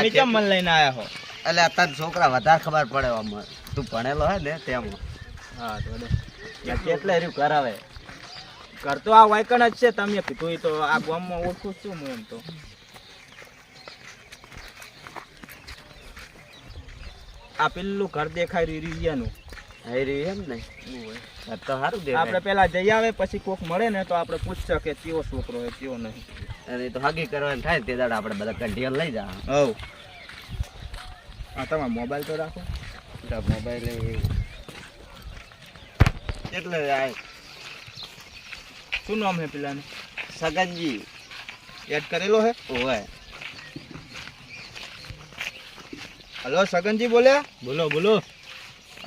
તમે કેમ મન લઈને આયા હો? એટલે અત્યારે છોકરા વધારે ખબર પડે આમાં. તું ભણેલો હે ને તેમ. હા તો કેટલે રહ્યું કરાવે કરતો આ વાયકણ જ છે. તમે કીધું તો આ ગામમાં ઓળખું છું હું એમ તો. આ પેલું ઘર દેખાય રીરિયાનું હઈ રહ્યું એમ ને તો સારું દેખાય. આપણે પેલા જઈ આવે પછી કોક મળે ને તો આપણે પૂછશે કે કેવો છોકરો હોય કેવો નહીં. અને તો હગી કરવાનું થાય તે દાડે આપણે બધા કંઢિયલ લઈ જા. હવ હા તમારો મોબાઈલ તો રાખો. મોબાઈલ એટલે શું નામ હે પેલાને? સગનજી એડ કરેલો હે? ઓય. હલો સગનજી બોલ્યા? બોલો બોલો.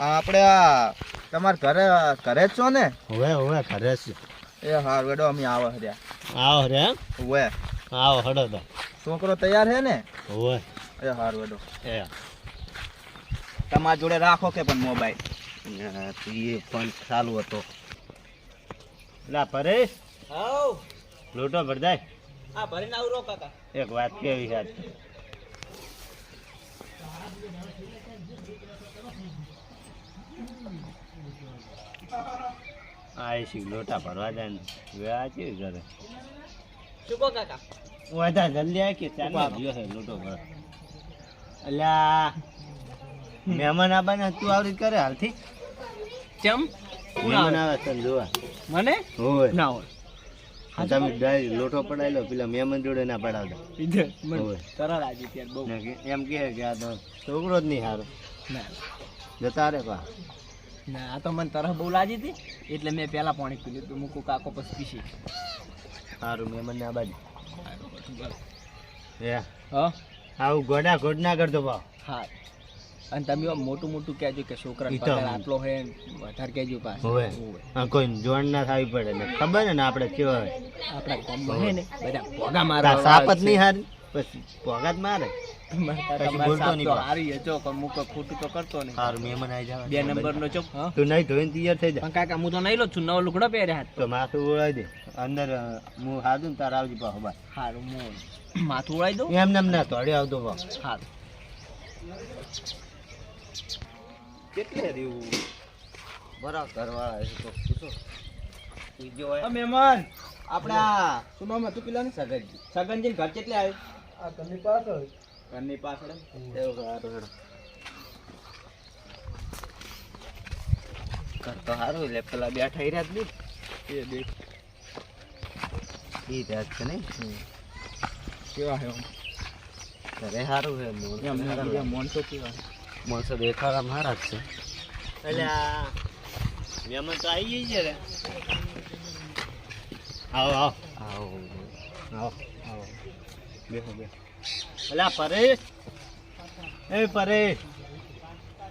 આપણે આ તમારા ઘરે જ છો ને? હવે ઘરે છે. એ હાર વેડો અમે આવો હર્યા. આવો રે એમ? ઓવે આવો હડો તો. છોકરો તૈયાર હે ને? ઓવે. એ હાર વેડો. એ તમારા જોડે રાખો કે પણ મોબાઈલ? એ ફોન ચાલુ હતો. લા પરેશ હાઉ લોટો ભરદાય. આ ભરીને આવરો કાકા. એક વાત કેવી છે. આઈસી લોટા ભરવા જાય ને વ્યા કેવી કરે. શું કહો કાકા? વાધા જલ્દી આવી કે ચાલો ગયો છે લોટો ભર. અલ્યા મહેમાન આબાને તું આવડી કરે હાલથી. કેમ? મહેમાન આવે તને જોવા. મને હોય ના હોય. તમે ડાયરી લોટો પડાયેલો પેલા મહેમાન જોડે ના પડાવતા. હોય. સરળ આજે ત્યાર બહુ એમ કહે કે આ તો છોકરો જ નહીં સારો. ના જતા રે પા. ના આ તો મને તરફ બહુ લાગી હતી એટલે મેં પહેલા પાણી પી લીધું. મૂકું કાકો પછી પીસી. સારું મહેમાન ને આ બાજુ. હે હા આવું ગોડા ગોડ ના કરતો ભાવ. હા અને તમે આમ મોટું મોટું કહેજો કે છોકરાનો ઈ તો પગાર આટલો હે વધારે કહેજો પાછું. હોય હા કોઈ જોણ ના થવી પડે ને ખબર ને આપણે કેવા હોય. આપણા ગામમાં હે ને બધા ભોગા મારવા સાપ જ નહીં હારી પછી ભોગા જ મારે. પછી બોલતો નહીં પાછો. હારી હે જો પણ મુક ખોટું તો કરતો નહીં. સારું મહેમાન આવી જાવ. 2 નંબરનો ચોક. હા તું નહીં ધોઈને તૈયાર થઈ જા. પણ કાકા હું તો નહીં લો છું. નવો લુગડો પહેર્યા હાથ તો માથું ઉડાવી દે અંદર હું હાદું ને તાર આવજી પાછો બાર. હારું હું માથું ઉડાઈ દઉં. એમ નેમ ના તોડે આવતો ભાવ. હારું કેટલે રહ્યું બરાબર કરવાળા છે તો પૂછો. બીજો હોય મહેમાન આપડા શું નામ હતું પેલા? સગનજી. સગનજી ઘર કેટલે આવ્યું? આ ઘરની પાછળ. ઘરની પાછળ એવું સારું હેડો. ઘર તો સારું એટલે પેલા બેઠા રહ્યા જ નહીં. એ દેખ એ ત્યાં છે નહીં. કેવા હે ઘરે સારું છે. માણસો કેવા? માણસો દેખાડા મારા જ છે. એટલે આ મહેમાન તો આવી જાય રે. આવો આવો આવો આવો આવો બેહો બેહો. અલા પરેશ એ પરેશ.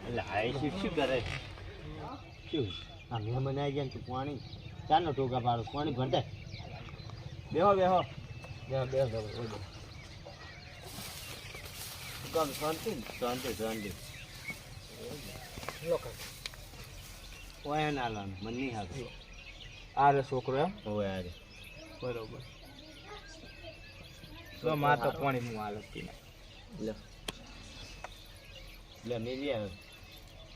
એટલે આ શું કરે? શું આ મહેમાન આવી જાય ને તું પાણી ચાનો ટોકા પાડો પાણી ભરતા. બેહો બેહો બેહો બેહો બેહો. કામ શાંતિ ને? શાંતિ શાંતિ. ઓય ના લાનું મને નહીં હાથું. આ રે છોકરો એમ? ઓય આરે બરોબર. તો માં તો પાણી હું હાલત પીને લે લે મેલી આવે.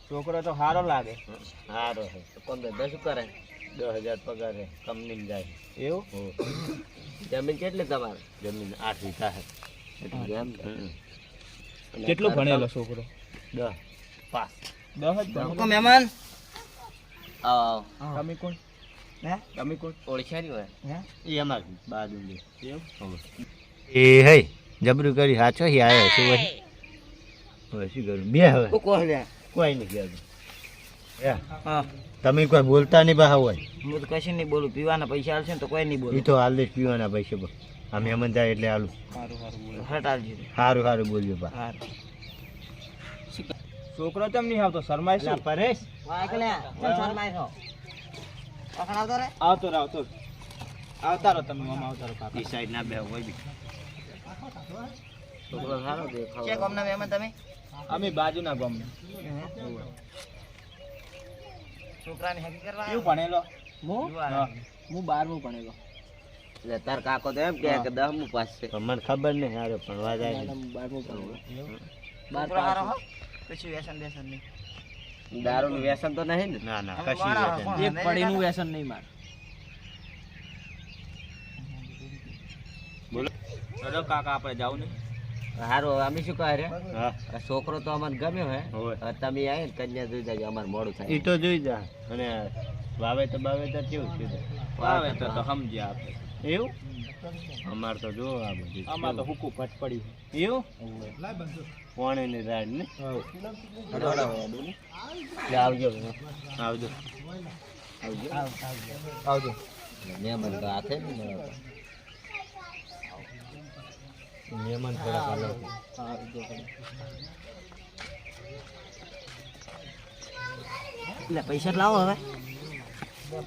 છોકરો તો સારો લાગે. હારો છે. 15 શું કરે? 10,000 પગાર છે કંપની જાય. એવું? હો જમીન કેટલી તમારે? જમીન 8 વીઘા છે. એમ કેટલું ભણેલો છોકરો? 10 પાસ. 10 જ લોકો મહેમાન આવો તમે કોણ? હે તમે કોણ? ઓળખ્યા હોય. હે એ અમાર બાજુ લે. એમ? એ હે જબરું કરી હાચો હી આવ્યો છે હવે. હવે શું કરું બે હવે કોઈ નહીં કહેતું. હે હા તમે કોઈ બોલતા નહીં બા હોય. હું તો કશું નહીં બોલું. પીવાના પૈસા આવશે ને તો કોઈ નહીં એ બોલું. તો હાલ દે પીવાના પૈસા પર. આ મહેમાન જાય એટલે હાલું. સારું સારું બોલો. હટાવજો. સારું સારું બોલજો બા. સારું. છોકરો કેમ નહીં આવતો? શરમાય શું? પરેશ આવતો રહો આવતો રહો. આવતા રહો તમે મામા આવતા રહો કાકા. એ સાઈડ ના બે હોય બી. છોકરો સારો દેખાવ. છે ગામના મહેમાન તમે? અમે બાજુના ગામના. છોકરાને હેકી કરવા કેવું ભણેલો? હું હા. હું 12મું ભણેલો. એટલે તાર કાકો તો એમ કહે કે 10મું પાસ છે. પણ મને ખબર નહીં હારે પણ વાત આવી. છોકરો હારો હો. પછી વ્યસન બેસન નહીં. દારૂનું વ્યસન તો નહીં ને? ના ના કશી વાત નહીં. એક પડીનું વ્યસન નહીં માર. બોલો. ચલો કાકા આપણે જાવું ને. હારું હવે અમે શું કહે રે હા આ છોકરો તો અમને ગમ્યો હે. હોય હવે તમે આવીને કન્યા જોઈ જાજો અમારે મોડું એ થાય. તો જોઈ જા. અને વાવેતર કેવું છે? આવે તો સમજ્યા આપણે. એવું અમાર તો જો આ બધું આમાં તો હુકુ ફટ પડ્યું. એવું પાણીની રાડ ને આવજો આવજો આવજો. મહેમાન તો હાથે નહીં મળે. મહેમાન થોડા અલગ એટલે પૈસા લાવો હવે.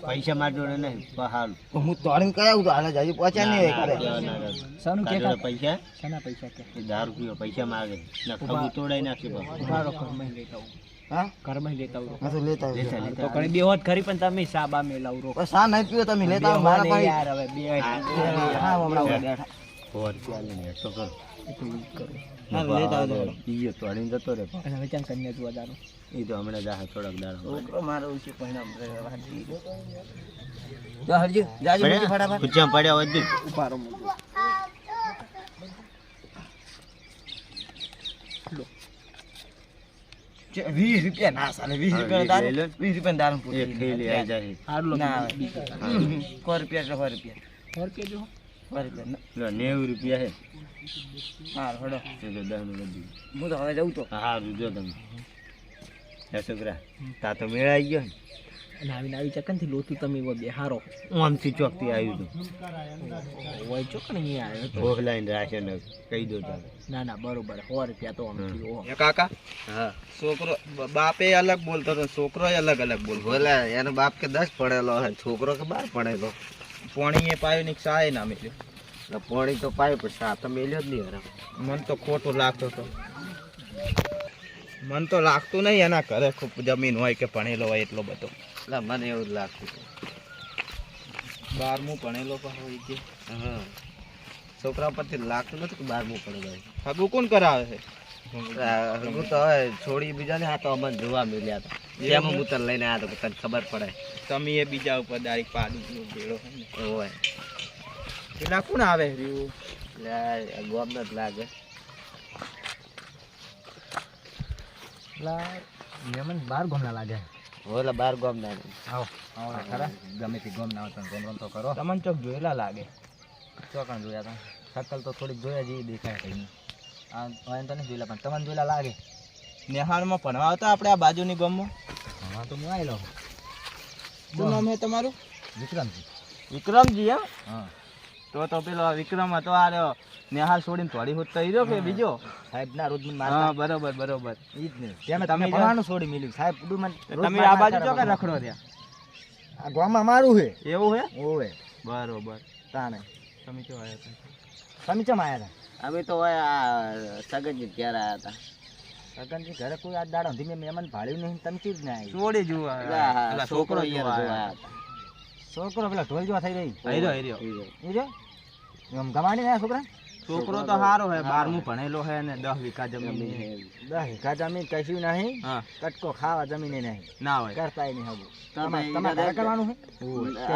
પૈસા માર જોડે નહીં પહાડ હું તોડીને કરાવું તો હાલે જાજુ પહોંચ્યા નહીં કરે. શાનું કે તારા પૈસા શાના પૈસા કે એ દારૂ પીવો પૈસા માગે ના ખબુ તોડાઈ નાખી બાપુ. મારો ઘરમાં લેતા આવું. હા ઘરમાં લેતા આવું. હા તો લેતા લેતા, તો કણી બે હોત ખરી પણ તમે સાબા મેલાવ રો. સા નહીં પીવો તમે લેતા આવો. મારા પાસે યાર હવે બે હા હમણાં બેઠા. 100 રૂપિયા લઈને હેઠો કરો. હા, લેતા આવજો. પીએ તોડીને જતો રે અને હવે ચાલ કન્યા જોવા દારો. એ તો હમણાં જાહે થોડાક દાડા છોકરો મારો છે પરિણામ જો હરજી જાજો બીજી ફટાફટ. પૂછ્યા પડ્યા વધુ ઉપારો જે 20 રૂપિયા ના સાલે 20 રૂપિયા દારૂ લઈ લો. 20 રૂપિયા દારૂ એક થેલી આવી જાય. હારલો ના ના આવે. 100 રૂપિયા તો 100 રૂપિયા ઓર કે જો 100 રૂપિયા લો 90 રૂપિયા હે હા હડો એ તો 10 નું બધું. હું તો હવે જઉં તો હારું જો તમે એ છોકરા તા તો મેળાઈ ગયો ને. અને આવી ચકન થી લોતું તમે વો બેહારો આમથી ચોકથી આવ્યું હતું હોય ચોકન અહીં આવ્યો તો. ભોગ લાઈને રાશે ને કહી દો તારે. ના ના બરોબર 100 રૂપિયા તો આમથી ઓહો. કાકા હા છોકરો બાપે અલગ બોલતો તો છોકરો અલગ અલગ બોલતો બોલા એનો બાપ કે 10 પડેલો હે છોકરો કે 12 પડેલો. પોણી એ પાયો ની સાય ના મેલ્યો એટલે પોણી તો પાય પણ સા તો મેલ્યો જ નહીં હરામ. મન તો ખોટું લાગતો તો મન તો લાગતું નહીં એના ઘરે ખૂબ જમીન હોય કે ભણેલો હોય એટલો બધો એટલે મને એવું જ લાગતું હતું. 12મું ભણેલો પણ હોય કે હા છોકરા પરથી લાગતું નથી કે 12મું પડેલો હોય. હગું કોણ કરાવે છે હું તો હવે છોડી બીજા ને આ તો અમને જોવા મળ્યા હતા એમ ઉતર લઈને આવ્યા તો તને ખબર પડે. તમે એ બીજા ઉપર ડાયરેક્ટ પાડી દીધો ભેળો હે ને. હોય પેલા કોણ આવે રહ્યું એટલે આ ગોમને જ લાગે. મહેમાન 12 ગોમના લાગે. ઓલા 12 ગોમ ના આવો આવો ખરા ગમે તે ગોમ ના આવતા ગોમ તો કરો. તમને ચોક જોયેલા લાગે. ચોકણ જોયા તા શકલ તો થોડીક જોયા જેવી દેખાય કઈ. આ ઓયન તો નહીં જોયેલા પણ તમને જોયેલા લાગે. નેહાળમાં ભણવા આવતા આપણે આ બાજુની ગામમાં હા તો હું આવેલો શું નામ છે તમારું વિક્રમજી. વિક્રમજી એમ હા તો પેલો વિક્રમ હતો આ રહ્યો નેહાળ છોડીને થોડી હોત તો રહ્યો કે બીજો સાહેબ ના રોજ મને હા મારતા બરોબર બરોબર ઈ જ ને તમે તમે ભણવાનું છોડી મેલ્યું સાહેબ બધું મને રોજ તમે આ બાજુ મારતા ચો કે હતા. રખડો ત્યાં આ ગામમાં મારું છે એવું હે ઓવે બરોબર તાણે તમે કેવા આવ્યા તમે ચમ આયા હતા અમે તો હોય આ સગનજી ત્યારે આવ્યા હતા. સગનજી ઘરે કોઈ આ દાડો ધીમે મહેમાન ભાળ્યું નહીં તમે ચીજ ના આવી છોડી જુઓ એટલે છોકરો જોવા જોવા આવ્યા. આવ્યા છોકરો પેલા ઢોલ જેવા થઈ રહી આયરો, આયરો. હતા. એ જો એમ ગમાડી ને છોકરા છોકરો તો સારો હે 12મું ભણેલો હે ને 10 વીઘા જમીન હે. 10 વીઘા જમીન કશું નહીં હા કટકો ખાવા જમીને નહીં ના હોય કરતાય નહીં હગું તમે તમારે ઘરે કરવાનું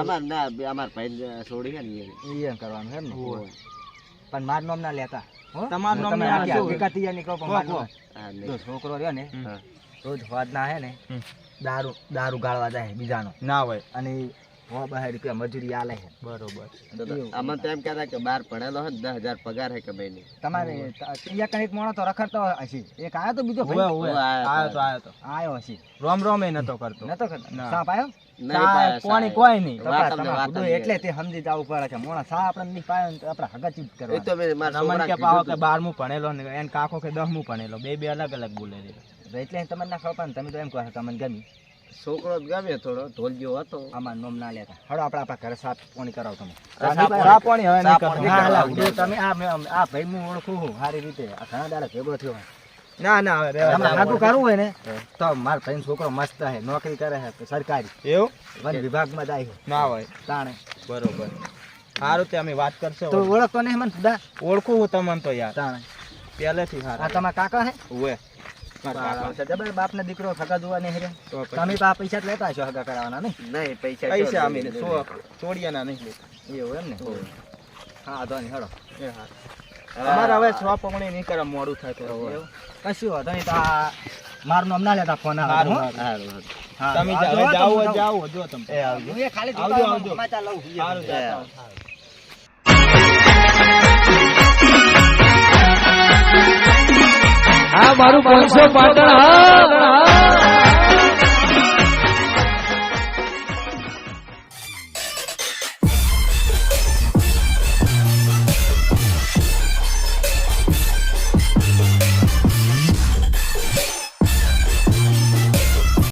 અમાર ના અમાર ભાઈ છોડી છે ને છે એ કરવાનું છે એમ ને હોય. પણ માર નામ ના લેતા હો તમારું નામ તમે ના આખી શું? હકીકત ઈ નીકળો પણ માર કહો, નામ. હા, જો નહીં. છોકરો રહ્યો ને હમ. રોજ હોદ ના હે ને હમ. દારૂ ગાળવા જાય બીજાનો ના હોય અને ઈ 100 રૂપિયા મજૂરી આલે છે બરોબર તો અમને તો એમ કહેતા કે 12 ભણેલો હોય ને 10,000 પગાર હે કે મહિને. તમારે ત્યાં કઈક મોણો તો રખડતો હશે એક આયો તો બીજો હોય ભાઈ હોય આયો તો, આયો તો આયો હશે રોમ રોમ એ નતો કરતો નતો કરતો ના. સાપ આયો નહીં ચા, પાય પાણી સાહેબ. કોઈ નહીં વાત કપડા અમને, તમારા વાત ખુદો અમને. એટલે તે સમજી જવું પડે છે મોણા સા આપણે નહીં પાયો ને તો આપણે હગાચી જ એ તો કરવા મેં મારા રમણ કે છોકરાને પાવો કીધું કે હતું. 12મું ભણેલો ને એને કાકો કે 10મું ભણેલો બે અલગ અલગ બોલે છે એટલે તમને ના ખબર તમે તો એમ કહો છો તમને ગમી છોકરો જ ગમે થોડો ઢોલ જેવો હતો. આમાં નોમ ના લેતા હળો આપણા ઘરે સાફ પાણી કરાવો તમે ચા પાણી હવે નહીં કરતો. ના, ના, ઉડે તમે આ ભાઈ હું ઓળખું છું સારી રીતે આ ઘણા દાડા ભેગો થયો ના ના હવે રહેવા તમારે દો. સાચું કરવું હોય ને તો મારા ભાઈ છોકરો મસ્ત છે નોકરી કરે છે સરકારી એવું વન વિભાગમાં જાય છે ના હોય તાણે બરોબર સારું તે અમે વાત કરશે તો ઓળખતો નહીં મને સુધા ઓળખું હું તમને તો યાર તાણે પહેલેથી આ હારા તમારા કાકા હે ઉવે મારા કાકા. જબર બાપને દીકરો સગા જોવા નહીં હેર્યા તો પછી તમે તો આ પૈસા જ લેતા હશો હગા કરાવવાના નહીં નહીં પૈસા પૈસા અમે છોડિયાના નહીં લેતા. એવું એમ ને હા તો નહીં હેડો એ હારું. અમારે હવે છ પગણી નહીં કરે મોડું થાય તો એવું કશું વાંધો નહીં તો આ મારું નામ ના લેતા ફોન આવે હારું, હો? હારું. હા, તમે આવજો, હવે હો, જાઓ તમે જાઓ જો તમે એ આવજો. હું એ ખાલી આવજો, જોતા આવજો. સમાચાર લઉં છું. સારું જાતા હો. આ મારું 500 પાટણ હા